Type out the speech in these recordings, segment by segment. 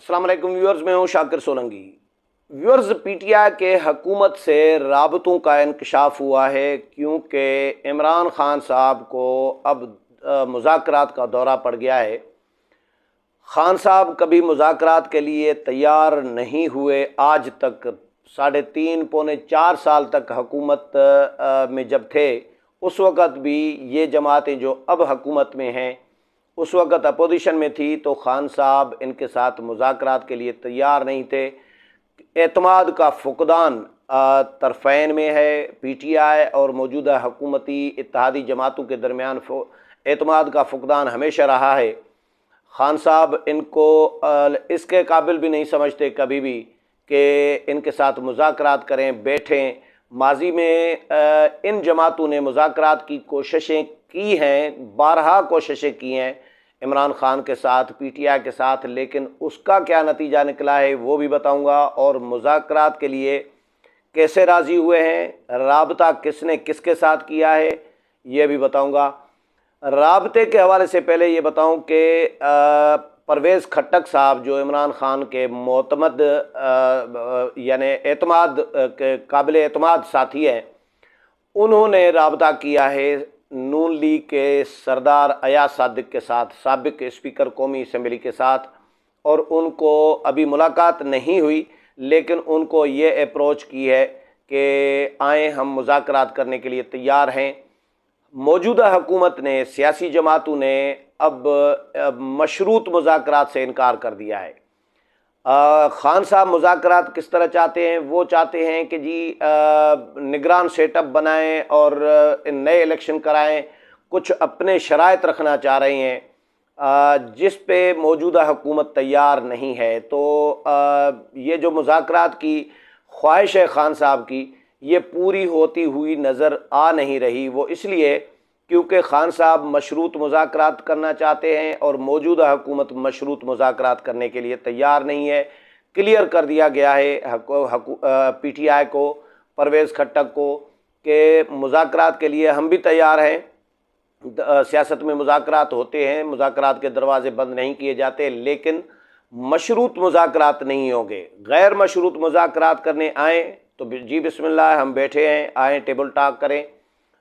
अस्सलाम वालेकुम व्यूअर्स, मैं हूं शाकिर सोलंकी। व्यूअर्स, पीटीआई के हकूमत से राबतों का इंकशाफ हुआ है क्योंकि इमरान खान साहब को अब मुज़ाकरात का दौरा पड़ गया है। खान साहब कभी मुज़ाकरात के लिए तैयार नहीं हुए। आज तक 3.5 पौने 4 साल तक हुकूमत में जब थे उस वक़्त भी ये जमातें जो अब हुकूमत में हैं उस वक़्त अपोजिशन में थी, तो खान साहब इनके साथ मुज़ाकरात के लिए तैयार नहीं थे। एतमाद का फुकदान तरफ़ैन में है। पीटीआई और मौजूदा हुकूमती इत्तेहादी जमातों के दरमियान एतमाद का फुकदान हमेशा रहा है। खान साहब इनको इसके काबिल भी नहीं समझते कभी भी कि इनके साथ मुज़ाकरात करें, बैठें। माजी में इन जमातों ने मुज़ाकरात की कोशिशें की हैं, बारहा कोशिशें की हैं इमरान खान के साथ, पीटीआई के साथ, लेकिन उसका क्या नतीजा निकला है वो भी बताऊंगा। और मुज़ाकरात के लिए कैसे राज़ी हुए हैं, राबता किसने किसके साथ किया है ये भी बताऊंगा। राबते के हवाले से पहले ये बताऊं कि परवेज़ खट्टक साहब जो इमरान खान के मोतमद यानी एतमाद के काबिल एतमाद साथी हैं, उन्होंने राबता किया है नून लीग के सरदार अयाज सादिक के साथ, साबिक स्पीकर कौमी असम्बली के साथ। और उनको अभी मुलाकात नहीं हुई, लेकिन उनको ये अप्रोच की है कि आएँ, हम मुज़ाकरात करने के लिए तैयार हैं। मौजूदा हुकूमत ने, सियासी जमातों ने अब मशरूत मुज़ाकरात से इनकार कर दिया है। खान साहब मुज़ाकरात किस तरह चाहते हैं? वो चाहते हैं कि जी निगरान सेटअप बनाएं और नए इलेक्शन कराएं, कुछ अपने शराइत रखना चाह रहे हैं जिस पे मौजूदा हुकूमत तैयार नहीं है। तो ये जो मुज़ाकरात की ख्वाहिश है खान साहब की, ये पूरी होती हुई नज़र आ नहीं रही। वो इसलिए क्योंकि खान साहब मशरूत मुज़ाकरात करना चाहते हैं और मौजूदा हुकूमत मशरूत मुज़ाकरात करने के लिए तैयार नहीं है। क्लियर कर दिया गया है पीटीआई को, परवेज़ खट्टक को, कि मुज़ाकरात के लिए हम भी तैयार हैं। सियासत में मुज़ाकरात होते हैं, मुज़ाकरात के दरवाज़े बंद नहीं किए जाते, लेकिन मशरूत मुज़ाकरात नहीं होंगे। गैर मशरूत मुज़ाकरात करने आएँ तो जी बिस्मिल्लाह, हम बैठे हैं, आएँ टेबल टॉक करें,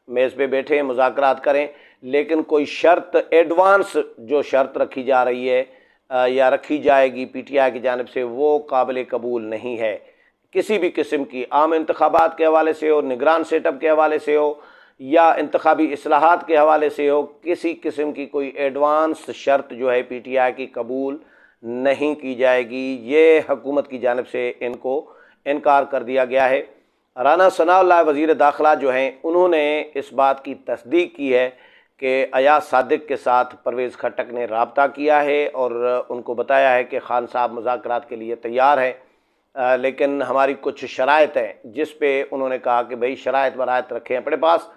मेज़ पे बैठे मुज़ाकरात करें, लेकिन कोई शर्त एडवांस जो शर्त रखी जा रही है या रखी जाएगी पीटीआई की जानिब से, वो काबिल कबूल नहीं है। किसी भी किस्म की आम इंतखाबात के हवाले से हो, निगरान सेटअप के हवाले से हो या इंतखाबी इस्लाहात के हवाले से हो, किसी किस्म की कोई एडवांस शर्त जो है पीटीआई की कबूल नहीं की जाएगी। ये हुकूमत की जानिब से इनको इनकार कर दिया गया है। राना सनाउल्लाह वज़ीर दाखिला जो हैं, उन्होंने इस बात की तस्दीक की है कि अयाज सादिक के साथ परवेज़ खट्टक ने राब्ता किया है और उनको बताया है कि खान साहब मुज़ाकरात के लिए तैयार हैं, लेकिन हमारी कुछ शराइत हैं, जिस पे उन्होंने कहा कि भाई शराइत बराइत रखें अपने पास,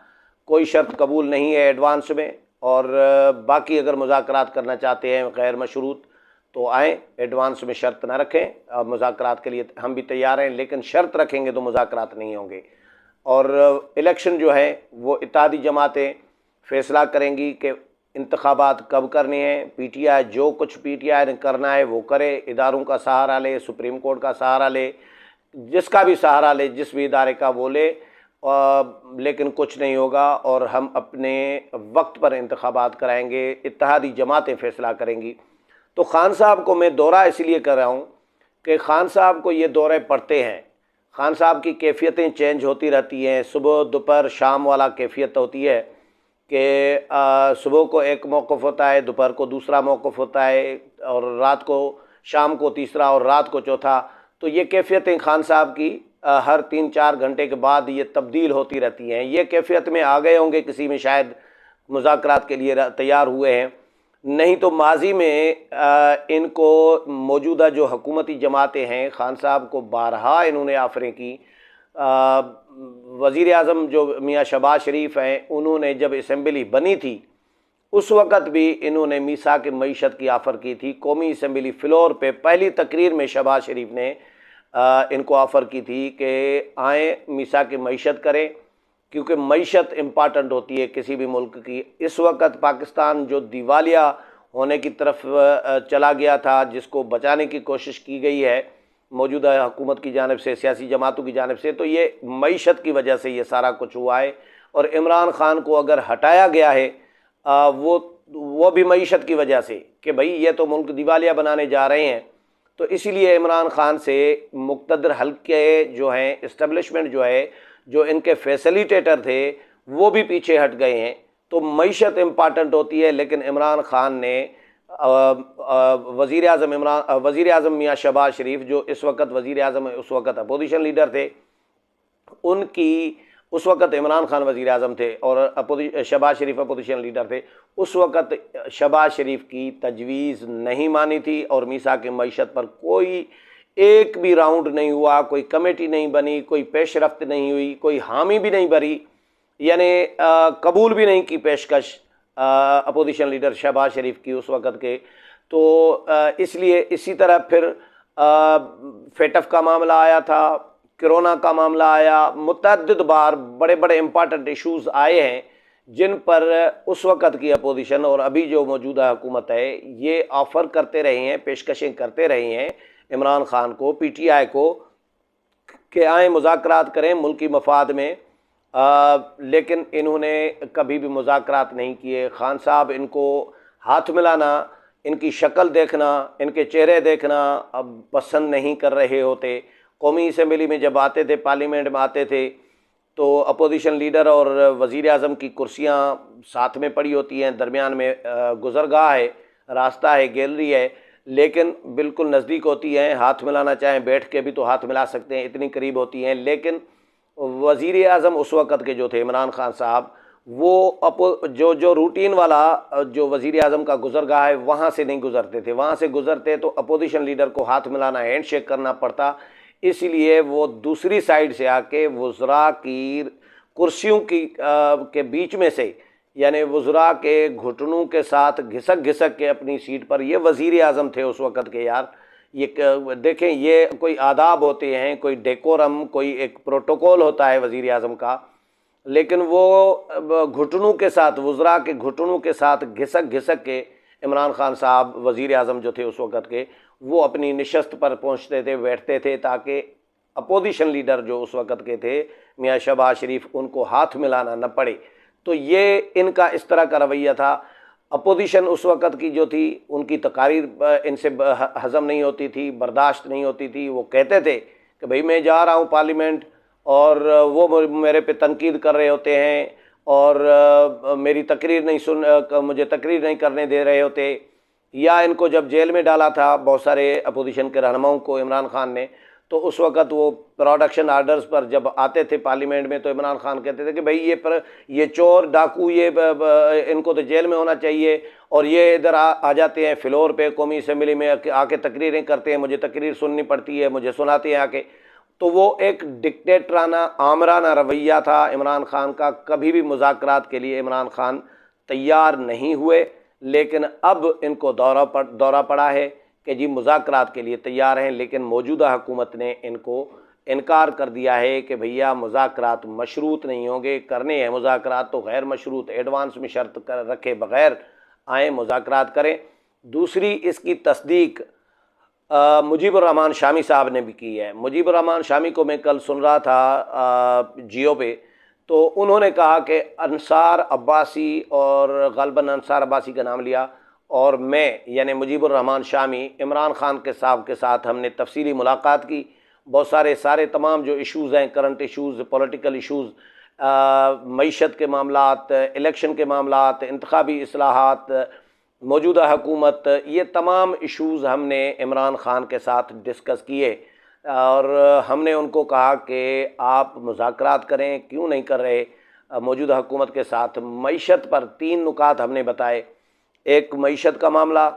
कोई शर्त कबूल नहीं है एडवांस में, और बाकी अगर मुज़ाकरात करना चाहते हैं गैर मशरूत तो आएँ, एडवांस में शर्त ना रखें। मुज़ाकरात के लिए हम भी तैयार हैं, लेकिन शर्त रखेंगे तो मुज़ाकरात नहीं होंगे। और इलेक्शन जो है वो इत्तेहादी जमातें फ़ैसला करेंगी कि इंतखाबात कब करने हैं। पीटीआई जो कुछ पीटीआई ने करना है वो करे, इदारों का सहारा ले, सुप्रीम कोर्ट का सहारा ले, जिसका भी सहारा ले, जिस भी इदारे का वो ले, लेकिन कुछ नहीं होगा और हम अपने वक्त पर इंतखाबात कराएंगे। इत्तेहादी जमातें फ़ैसला करेंगी। तो खान साहब को मैं दौरा इसलिए कर रहा हूँ कि खान साहब को ये दौरे पड़ते हैं। खान साहब की कैफियतें चेंज होती रहती हैं, सुबह दोपहर शाम वाला कैफियत होती है कि सुबह को एक मौक़िफ़ होता है, दोपहर को दूसरा मौक़िफ़ होता है, और रात को शाम को तीसरा और रात को चौथा। तो ये कैफियतें खान साहब की हर 3-4 घंटे के बाद ये तब्दील होती रहती हैं। ये कैफियत में आ गए होंगे, किसी में शायद मुज़ाकरात के लिए तैयार हुए हैं, नहीं तो माजी में इनको मौजूदा जो हुकूमती जमातें हैं, खान साहब को बारहा इन्होंने आफरें की। वज़ीर आज़म जो मियाँ शहबाज शरीफ हैं, उन्होंने जब असम्बली बनी थी उस वक़्त भी इन्होंने मीसाक मईशत की आफ़र की थी। कौमी असम्बली फ्लोर पे पहली तकरीर में शहबाज शरीफ ने इनको ऑफ़र की थी कि आएँ मीसाक मईशत करें, क्योंकि मईशत इम्पॉर्टेंट होती है किसी भी मुल्क की। इस वक्त पाकिस्तान जो दिवालिया होने की तरफ चला गया था, जिसको बचाने की कोशिश की गई है मौजूदा हुकूमत की जानिब से, सियासी जमातों की जानिब से। तो ये मईशत की वजह से ये सारा कुछ हुआ है। और इमरान खान को अगर हटाया गया है वो भी मईशत की वजह से कि भाई ये तो मुल्क दिवालिया बनाने जा रहे हैं। तो इसीलिए इमरान खान से मुक़्तदर हल्के जो हैं, इस्टेब्लिशमेंट जो है, जो इनके फैसिलिटेटर थे, वो भी पीछे हट गए हैं। तो मईशत इम्पॉर्टेंट होती है, लेकिन इमरान खान ने वज़ीर आज़म मियाँ शहबाज शरीफ, जो इस वक्त वज़ीर आज़म है, उस वक्त अपोजिशन लीडर थे, उनकी उस वक़्त इमरान खान वज़ीर आज़म थे और शहबाज शरीफ अपोजिशन लीडर थे। उस वक़्त शहबाज शरीफ की तजवीज़ नहीं मानी थी और मीसाक मईशत पर कोई एक भी राउंड नहीं हुआ, कोई कमेटी नहीं बनी, कोई पेशरफ्त नहीं हुई, कोई हामी भी नहीं भरी, यानी कबूल भी नहीं की पेशकश अपोजिशन लीडर शहबाज शरीफ की उस वक़्त के। तो इसलिए इसी तरह फिर फेटफ का मामला आया था, कोरोना का मामला आया, मुतअद्दिद बार बड़े बड़े इम्पॉर्टेंट इशूज़ आए हैं जिन पर उस वक़्त की अपोजिशन और अभी जो मौजूदा हुकूमत है ये ऑफ़र करते रहे हैं, पेशकशें करते रहे हैं इमरान खान को, PTI को, कि आएँ मुज़ाकरात करें मुल्की मफाद में। लेकिन इन्होंने कभी भी मुज़ाकरात नहीं किए। खान साहब इनको हाथ मिलाना, इनकी शक्ल देखना, इनके चेहरे देखना अब पसंद नहीं कर रहे होते। कौमी असम्बली में जब आते थे, पार्लियामेंट में आते थे, तो अपोजिशन लीडर और वज़ीर आज़म की कुर्सियां साथ में पड़ी होती हैं, दरमियान में गुज़रगाह है, रास्ता है, गैलरी है, लेकिन बिल्कुल नज़दीक होती हैं। हाथ मिलाना चाहें बैठ के भी तो हाथ मिला सकते हैं, इतनी करीब होती हैं। लेकिन वज़ीर आज़म उस वक़्त के जो थे इमरान खान साहब, वो जो रूटीन वाला जो वज़ीर आज़म का गुज़रगाह है वहाँ से नहीं गुज़रते थे। वहाँ से गुज़रते तो अपोजिशन लीडर को हाथ मिलाना, हैंड शेक करना पड़ता। इसलिए वो दूसरी साइड से आके वज़रा की कुर्सियों के बीच में से, यानी वज़रा के घुटनों के साथ घिसक घिसक के अपनी सीट पर, ये वज़ीर आज़म थे उस वक़्त के यार। ये देखें, ये कोई आदाब होते हैं, कोई डेकोरम, कोई एक प्रोटोकॉल होता है वज़ीर आज़म का, लेकिन वो घुटनों के साथ, वज़रा के घुटनों के साथ घिसक घिसक के इमरान खान साहब वज़ीर आज़म जो थे उस वक़्त के, वो अपनी नशस्त पर पहुंचते थे, बैठते थे, ताकि अपोजिशन लीडर जो उस वक़्त के थे मियाँ शहबाज शरीफ, उनको हाथ मिलाना न पड़े। तो ये इनका इस तरह का रवैया था। अपोजिशन उस वक़्त की जो थी, उनकी तकारीर इनसे हज़म नहीं होती थी, बर्दाश्त नहीं होती थी। वो कहते थे कि भाई मैं जा रहा हूँ पार्लियामेंट, और वो मेरे पे तनकीद कर रहे होते हैं और मेरी तकरीर नहीं मुझे तकरीर नहीं करने दे रहे होते। या इनको जब जेल में डाला था बहुत सारे अपोजिशन के रहनुमाओं को इमरान खान ने, तो उस वक़्त वो प्रोडक्शन आर्डर्स पर जब आते थे पार्लियामेंट में, तो इमरान खान कहते थे कि भाई ये चोर डाकू, ये इनको तो जेल में होना चाहिए, और ये इधर आ जाते हैं फ्लोर पे, कौमी असम्बली में आके तकरीरें करते हैं, मुझे तकरीर सुननी पड़ती है, मुझे सुनाते हैं आके। तो वो एक डिक्टेटराना, आमराना रवैया था इमरान खान का। कभी भी मुज़ाकरात के लिए इमरान खान तैयार नहीं हुए, लेकिन अब इनको दौरा पड़ा है कि जी मुज़ाकरात के लिए तैयार हैं, लेकिन मौजूदा हुकूमत ने इनको इनकार कर दिया है कि भैया मुज़ाकरात मशरूत नहीं होंगे, करने हैं मुज़ाकरात तो गैर मशरूत, एडवांस में शर्त रखे बग़ैर आएँ मुज़ाकरात करें। दूसरी इसकी तस्दीक मुजीबुर रहमान शामी साहब ने भी की है। मुजीबुर रहमान शामी को मैं कल सुन रहा था जियो पे, तो उन्होंने कहा कि अंसार अब्बासी, और ग़ालिबन अंसार अब्बासी का नाम लिया, और मैं यानी मुजीबुर रहमान शामी इमरान खान के साहब के साथ हमने तफसीली मुलाकात की। बहुत सारे तमाम जो इश्यूज़ हैं, करंट इश्यूज़, पॉलिटिकल इश्यूज़, मईशत के मामलात, इलेक्शन के मामलात, इंतखाबी इस्लाहात, मौजूदा हुकूमत, ये तमाम इश्यूज़ हमने इमरान खान के साथ डिस्कस किए। और हमने उनको कहा कि आप मुज़ाकरात करें, क्यों नहीं कर रहे मौजूदा हुकूमत के साथ। मईशत पर 3 नुकात हमने बताए। एक मईशत का मामला,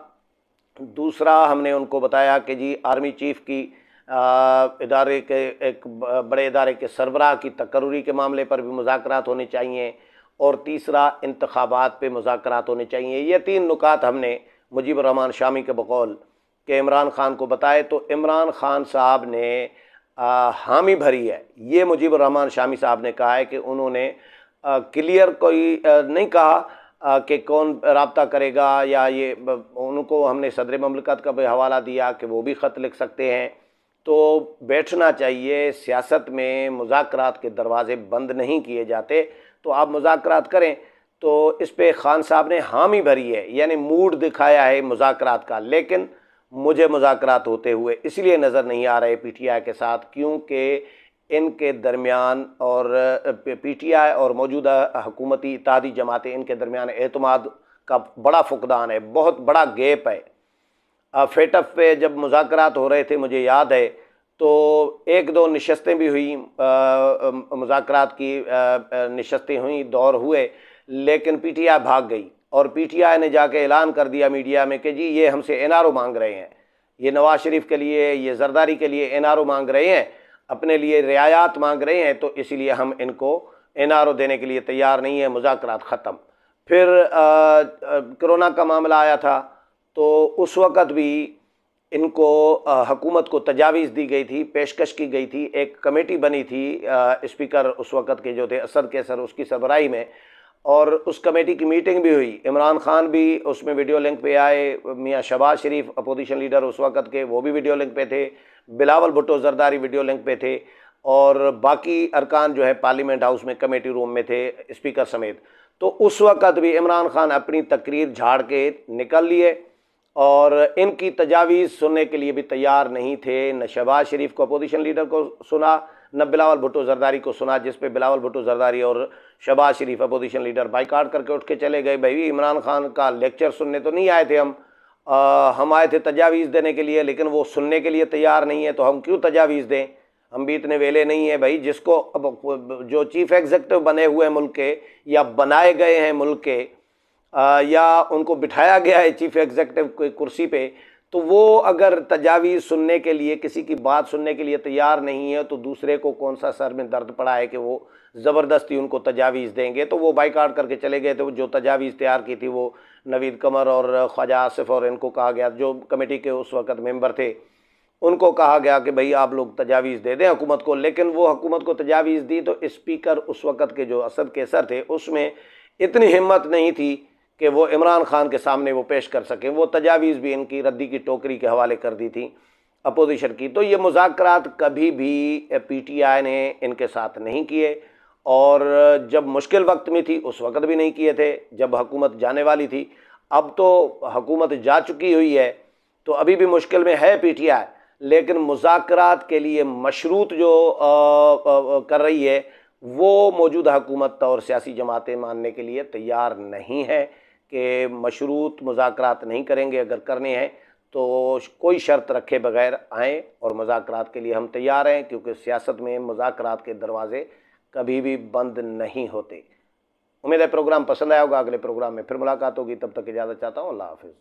दूसरा हमने उनको बताया कि जी आर्मी चीफ़ की इदारे के, एक बड़े इदारे के सरबराह की तकर्री के मामले पर भी मुज़ाकरात होने चाहिए, और तीसरा इंतखाबात पे मुज़ाकरात होने चाहिए। ये 3 नुकात हमने मुजीबुर रहमान शामी के बकौल के इमरान खान को बताए। तो इमरान खान साहब ने हामी भरी है। ये मुजीबुर रहमान शामी साहब ने कहा है कि उन्होंने क्लियर कोई नहीं कहा, कि कौन रब्ता करेगा, या ये उनको हमने सदर ममलकत का भी हवाला दिया कि वो भी ख़त लिख सकते हैं। तो बैठना चाहिए, सियासत में मुज़ाकरात के दरवाज़े बंद नहीं किए जाते। तो आप मुज़ाकरात करें। तो इस पे खान साहब ने हामी भरी है, यानी मूड दिखाया है मुज़ाकरात का, लेकिन मुझे मुज़ाकरात होते हुए इसलिए नज़र नहीं आ रहे पीटीआई के साथ क्योंकि इनके दरमियान और पीटीआई और मौजूदा हुकूमती इत्तेहादी जमातें, इनके दरमियान एतमाद का बड़ा फुकदान है, बहुत बड़ा गैप है। फेटअप पे जब मुज़ाकरात हो रहे थे, मुझे याद है, तो एक दो नशस्तें भी हुई, मुज़ाकरात की नशस्तें हुई, दौर हुए, लेकिन पीटीआई भाग गई और पीटीआई ने जाके ऐलान कर दिया मीडिया में कि जी ये हमसे एनआरओ मांग रहे हैं, ये नवाज शरीफ के लिए, ये जरदारी के लिए एनआरओ मांग रहे हैं, अपने लिए रियायत मांग रहे हैं, तो इसलिए हम इनको एनआरओ देने के लिए तैयार नहीं है, मुज़ाकरात ख़त्म। फिर कोरोना का मामला आया था, तो उस वक़्त भी इनको हुकूमत को तजावीज़ दी गई थी, पेशकश की गई थी, एक कमेटी बनी थी, स्पीकर उस वक़्त के जो थे असद कैसर, उसकी सरबराही में, और उस कमेटी की मीटिंग भी हुई। इमरान खान भी उसमें वीडियो लिंक पे आए, मियाँ शहबाज शरीफ अपोजिशन लीडर उस वक़्त के, वो भी वीडियो लिंक पे थे, बिलावल भुट्टो जरदारी वीडियो लिंक पे थे, और बाकी अरकान जो है पार्लियामेंट हाउस में कमेटी रूम में थे, स्पीकर समेत। तो उस वक़्त भी इमरान खान अपनी तकरीर झाड़ के निकल लिए और इनकी तजावीज़ सुनने के लिए भी तैयार नहीं थे। न शहबाज शरीफ को अपोजिशन लीडर को सुना, न बिलावल भुट्टो जरदारी को सुना, जिस पे बिलावल भुट्टो जरदारी और शहबाज शरीफ अपोजिशन लीडर बाइकाट करके उठ के चले गए। भाई इमरान खान का लेक्चर सुनने तो नहीं आए थे हम आए थे तजावीज़ देने के लिए, लेकिन वो सुनने के लिए तैयार नहीं है, तो हम क्यों तजावीज़ दें? हम भी इतने वेले नहीं है भाई। जिसको अब जो चीफ़ एग्जीक्यूटिव बने हुए हैं मुल्क के, या बनाए गए हैं मुल्क के, या उनको बिठाया गया है चीफ एग्जीक्यूटिव की कुर्सी पे, तो वो अगर तजावीज़ सुनने के लिए, किसी की बात सुनने के लिए तैयार नहीं है, तो दूसरे को कौन सा सर में दर्द पड़ा है कि वो ज़बरदस्ती उनको तजावीज़ देंगे। तो वो बाइकाट करके चले गए थे। जो तजावीज़ तैयार की थी वो नवीद कमर और ख्वाजा आसिफ और इनको कहा गया, जो कमेटी के उस वक़्त मेंबर थे, उनको कहा गया कि भाई आप लोग तजावीज़ दे दें हुकूमत को। लेकिन वो हुकूमत को तजावीज़ दी तो स्पीकर उस वक़्त के जो असद कैसर थे, उसमें इतनी हिम्मत नहीं थी कि वो इमरान खान के सामने वो पेश कर सकें। वो तजावीज़ भी इनकी रद्दी की टोकरी के हवाले कर दी थी अपोजिशन की। तो ये मुज़ाकरात कभी भी पीटीआई ने इनके साथ नहीं किए, और जब मुश्किल वक्त में थी उस वक़्त भी नहीं किए थे, जब हुकूमत जाने वाली थी। अब तो हुकूमत जा चुकी हुई है, तो अभी भी मुश्किल में है पीटीआई, लेकिन मुज़ाकरात के लिए मशरूत जो कर रही है वो मौजूदा हुकूमत और सियासी जमातें मानने के लिए तैयार नहीं है कि मशरूत मुज़ाकरात नहीं करेंगे। अगर करने हैं तो कोई शर्त रखे बगैर आएँ, और मुज़ाकरात के लिए हम तैयार हैं, क्योंकि सियासत में मुज़ाकरात के दरवाज़े कभी भी बंद नहीं होते। उम्मीद है प्रोग्राम पसंद आया होगा। अगले प्रोग्राम में फिर मुलाकात होगी, तब तक इजाज़त चाहता हूँ। अल्लाह हाफ़िज़।